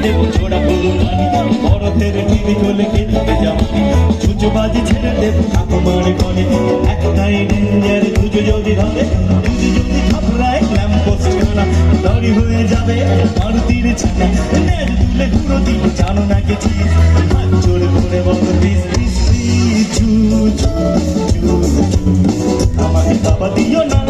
দেবো ছোড়া ফুল রানি বরফের টিভি চলে খেলতে জামানি ছুচুবাজি ছেড়ে দেবো ঠাকুমার ঘরে একটাই ডেঞ্জার দুজো যদি ধরে দুজো যদি খাপড়ায় ল্যাম্পোস্ট খানা দড়ি হয়ে যাবে মারুতির ছানা নেজ তুলে ঘুরো দিন জানো না গেছি হাত জোড়ে করে বলো পিস পিস চু চু চু আমাকে বাবা দিও না